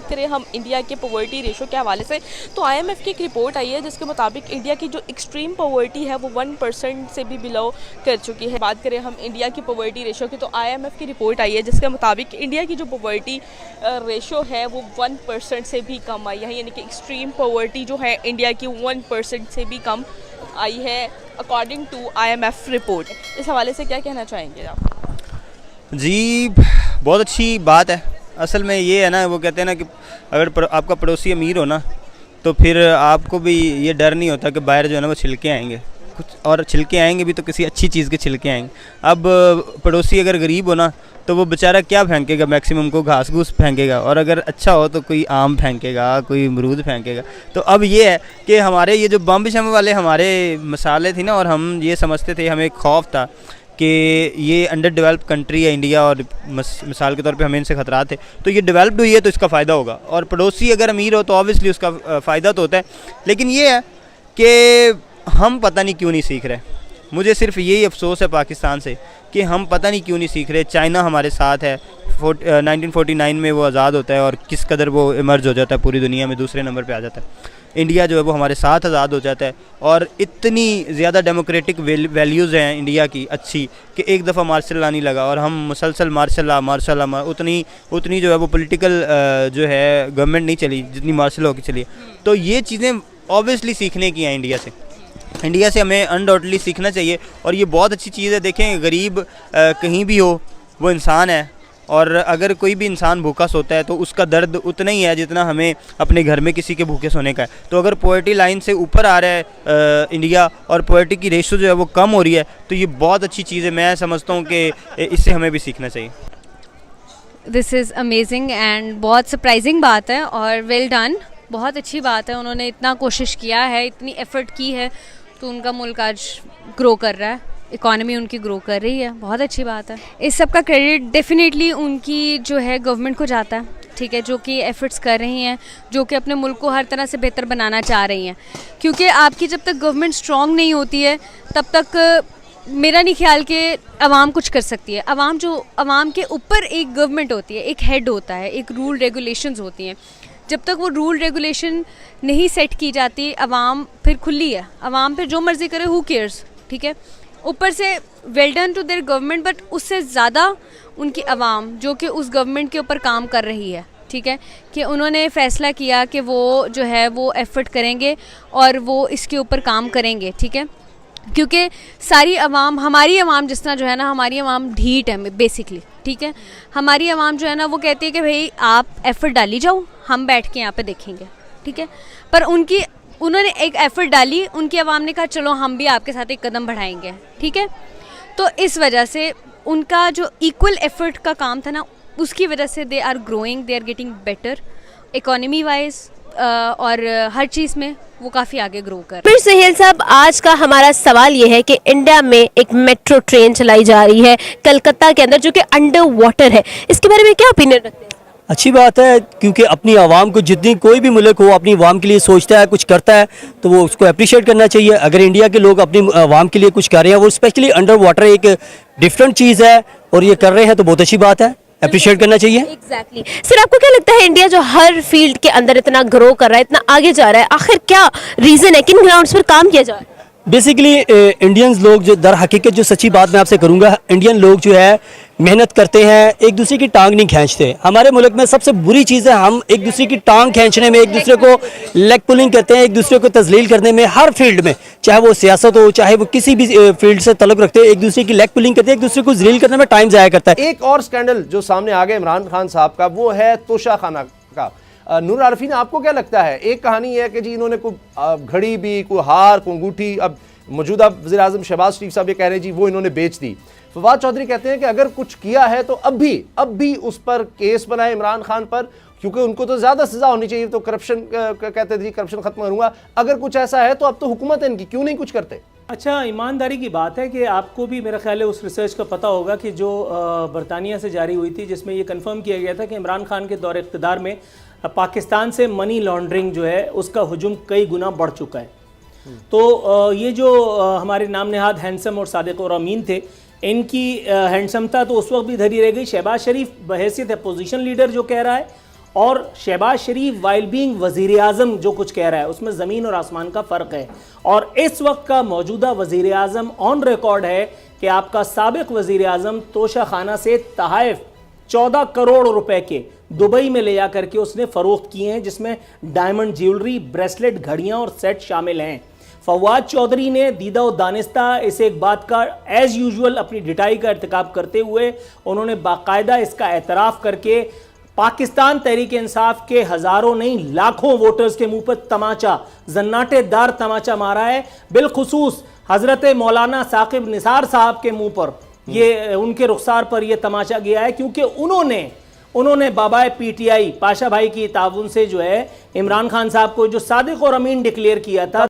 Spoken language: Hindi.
करें हम इंडिया के पॉवर्टी रेशो के हवाले से, तो IMF की एक रिपोर्ट आई है जिसके मुताबिक इंडिया की जो एक्सट्रीम पॉवर्टी है वो 1% से भी बिलो कर चुकी है। बात करें हम इंडिया की पॉवर्टी रेशो की, तो IMF की रिपोर्ट आई है जिसके मुताबिक इंडिया की जो पॉवर्टी रेशो है वो 1% से भी कम आई है, यानी कि एक्सट्रीम पॉवर्टी जो है इंडिया की 1% से भी कम आई है अकॉर्डिंग टू IMF रिपोर्ट। इस हवाले से क्या कहना चाहेंगे आप? जी बहुत अच्छी बात है। असल में ये है ना, वो कहते हैं ना कि अगर आपका पड़ोसी अमीर हो ना तो फिर आपको भी ये डर नहीं होता कि बाहर जो है ना वो छिलके आएंगे कुछ, और छिलके आएंगे भी तो किसी अच्छी चीज़ के छिलके आएंगे। अब पड़ोसी अगर गरीब हो ना तो वो बेचारा क्या फेंकेगा, मैक्सिमम को घास घूस फेंकेगा, और अगर अच्छा हो तो कोई आम फेंकेगा, कोई अमरूद फेंकेगा। तो अब ये है कि हमारे ये जो बम शम वाले हमारे मसाले थी ना, और हम ये समझते थे, हमें खौफ था कि ये अंडर डेवलप कंट्री है इंडिया और मिसाल के तौर पे हमें इनसे ख़तरा थे, तो ये डेवलप्ड हुई है तो इसका फ़ायदा होगा, और पड़ोसी अगर अमीर हो तो ऑब्वियसली उसका फ़ायदा तो होता है। लेकिन ये है कि हम पता नहीं क्यों नहीं सीख रहे। मुझे सिर्फ यही अफसोस है पाकिस्तान से कि हम पता नहीं क्यों नहीं सीख रहे। चाइना हमारे साथ है, 1949 में वो आज़ाद होता है और किस कदर वो इमर्ज हो जाता है, पूरी दुनिया में दूसरे नंबर पे आ जाता है। इंडिया जो है वो हमारे साथ आज़ाद हो जाता है, और इतनी ज़्यादा डेमोक्रेटिक वैल्यूज़ हैं इंडिया की अच्छी कि एक दफ़ा मार्शल लॉ नहीं लगा और हम मुसलसल मार्शल लॉ उतनी जो है वो पॉलिटिकल जो है गवर्नमेंट नहीं चली जितनी मार्शल लॉ की चली। तो ये चीज़ें ऑब्वियसली सीखने की हैं इंडिया से हमें अनडाउटली सीखना चाहिए, और ये बहुत अच्छी चीज़ है। देखें, गरीब कहीं भी हो वो इंसान है, और अगर कोई भी इंसान भूखा सोता है तो उसका दर्द उतना ही है जितना हमें अपने घर में किसी के भूखे सोने का है। तो अगर पॉवर्टी लाइन से ऊपर आ रहा है इंडिया और पॉवर्टी की रेशो जो है वो कम हो रही है, तो ये बहुत अच्छी चीज़ है। मैं समझता हूँ कि इससे हमें भी सीखना चाहिए। दिस इज़ अमेजिंग एंड बहुत सरप्राइजिंग बात है, और वेल डन, बहुत अच्छी बात है। उन्होंने इतना कोशिश किया है, इतनी एफ़र्ट की है, तो उनका मुल्क आज ग्रो कर रहा है, इकॉनमी उनकी ग्रो कर रही है, बहुत अच्छी बात है। इस सब का क्रेडिट डेफिनेटली उनकी जो है गवर्नमेंट को जाता है, ठीक है, जो कि एफ़र्ट्स कर रही हैं, जो कि अपने मुल्क को हर तरह से बेहतर बनाना चाह रही हैं। क्योंकि आपकी जब तक गवर्नमेंट स्ट्रॉन्ग नहीं होती है तब तक मेरा नहीं ख्याल कि अवाम कुछ कर सकती है। अवाम के ऊपर एक गवर्नमेंट होती है, एक हेड होता है, एक रूल रेगुलेशंस होती हैं। जब तक वो रूल रेगुलेशन नहीं सेट की जाती, अवाम फिर खुली है, अवाम फिर जो मर्ज़ी करे, हु केयर्स, ठीक है। ऊपर से well done to their government, but उससे ज़्यादा उनकी अवाम जो कि उस गवर्नमेंट के ऊपर काम कर रही है, ठीक है, कि उन्होंने फ़ैसला किया कि वो जो है वो एफ़र्ट करेंगे और वो इसके ऊपर काम करेंगे, ठीक है। क्योंकि सारी अवाम, हमारी अवाम जिस तरह जो है ना, हमारी अवाम ढीठ है बेसिकली, ठीक है। हमारी अवाम जो है ना वो कहती है कि भाई आप एफ़र्ट डाली जाओ, हम बैठ के यहाँ पे देखेंगे, ठीक है। पर उन्होंने एक एफ़र्ट डाली, उनकी आवाम ने कहा चलो हम भी आपके साथ एक कदम बढ़ाएंगे, ठीक है। तो इस वजह से उनका जो इक्वल एफ़र्ट का काम था ना, उसकी वजह से they are growing, they are getting better economy wise, और हर चीज़ में वो काफ़ी आगे ग्रो कर। फिर सुहेल साहब, आज का हमारा सवाल ये है कि इंडिया में एक मेट्रो ट्रेन चलाई जा रही है कलकत्ता के अंदर, जो कि अंडर वाटर है, इसके बारे में क्या ओपिनियन रखते हैं? अच्छी बात है, क्योंकि अपनी आवाम को, जितनी कोई भी मुल्क हो अपनी आवाम के लिए सोचता है, कुछ करता है, तो वो उसको अप्रिशिएट करना चाहिए। अगर इंडिया के लोग अपनी आवाम के लिए कुछ कर रहे हैं, वो स्पेशली अंडर वाटर एक डिफरेंट चीज़ है, और ये कर रहे हैं तो बहुत अच्छी बात है, अप्रिशिएट करना चाहिए। एग्जैक्टली। सर, आपको क्या लगता है इंडिया जो हर फील्ड के अंदर इतना ग्रो कर रहा है, इतना आगे जा रहा है, आखिर क्या रीज़न है, किन ग्राउंड्स पर काम किया जा रहा है? बेसिकली इंडियंस लोग जो दर हकीकत, जो सच्ची बात मैं आपसे करूंगा, इंडियन लोग जो है मेहनत करते हैं, एक दूसरे की टांग नहीं खींचते। हमारे मुल्क में सबसे बुरी चीज़ है, हम एक दूसरे की टांग खींचने में, एक दूसरे को लेग पुलिंग करते हैं, एक दूसरे को तजलील करने में, हर फील्ड में, चाहे वो सियासत हो, चाहे वो किसी भी फील्ड से तल्लुक़ रखते हैं, एक दूसरे की लेग पुलिंग करते हैं, एक दूसरे को जलील करने में टाइम ज़ाया करता है। एक और स्कैंडल जो सामने आ गया इमरान खान साहब का, वो है तोशाखाना का। नूर आरफीन, आपको क्या लगता है? एक कहानी है कि जी इन्होंने कोई घड़ी भी, कोई हार, कोई अंगूठी, अब मौजूदा वज़ीर आज़म शहबाज शरीफ साहब ये कह रहे हैं जी वो इन्होंने बेच दी। फवाद चौधरी कहते हैं कि अगर कुछ किया है तो अब भी उस पर केस बनाए इमरान खान पर, क्योंकि उनको तो ज़्यादा सज़ा होनी चाहिए। तो करप्शन कहते थे जी करप्शन ख़त्म करूँगा, अगर कुछ ऐसा है तो अब तो हुकूमत है इनकी, क्यों नहीं कुछ करते? अच्छा, ईमानदारी की बात है कि आपको भी मेरा ख्याल है उस रिसर्च का पता होगा कि जो बरतानिया से जारी हुई थी, जिसमें ये कंफर्म किया गया था कि इमरान खान के दौर इक़्तिदार में पाकिस्तान से मनी लॉन्ड्रिंग जो है उसका हुजूम कई गुना बढ़ चुका है। तो ये जो हमारे नाम नहाद हैंडसम और सादिक और अमीन थे, इनकी हैंडसमता तो उस वक्त भी धरी रह गई। शहबाज शरीफ बहैसियत अपोजिशन लीडर जो कह रहा है, और शहबाज शरीफ वाइल बीइंग वजीर आज़म जो कुछ कह रहा है उसमें ज़मीन और आसमान का फ़र्क है। और इस वक्त का मौजूदा वजीर आज़म ऑन रिकॉर्ड है कि आपका साबिक वजीर आज़म तोशा खाना से तहाइफ 14 करोड़ रुपए के दुबई में ले जा करके उसने फ़रोख्त किए हैं, जिसमें डायमंड ज्वेलरी, ब्रेसलेट, घड़ियां और सेट शामिल हैं। फवाद चौधरी ने दीदा व दानिस्ता इस एक बात का एज़ यूजुअल अपनी डिटाई का इर्तिकाब करते हुए उन्होंने बाकायदा इसका एतराफ़ करके पाकिस्तान तहरीक इंसाफ के हज़ारों नहीं लाखों वोटर्स के मुंह पर तमाचा, जन्नाटेदार तमाचा मारा है। बिलखुसूस हज़रत मौलाना साकिब निसार साहब के मुंह पर ये, उनके रुखसार पर यह तमाचा गया है, क्योंकि उन्होंने बाबाए पीटीआई पाशा भाई की ताउन से जो है इमरान खान साहब को जो सादिक और अमीन डिक्लेयर किया था,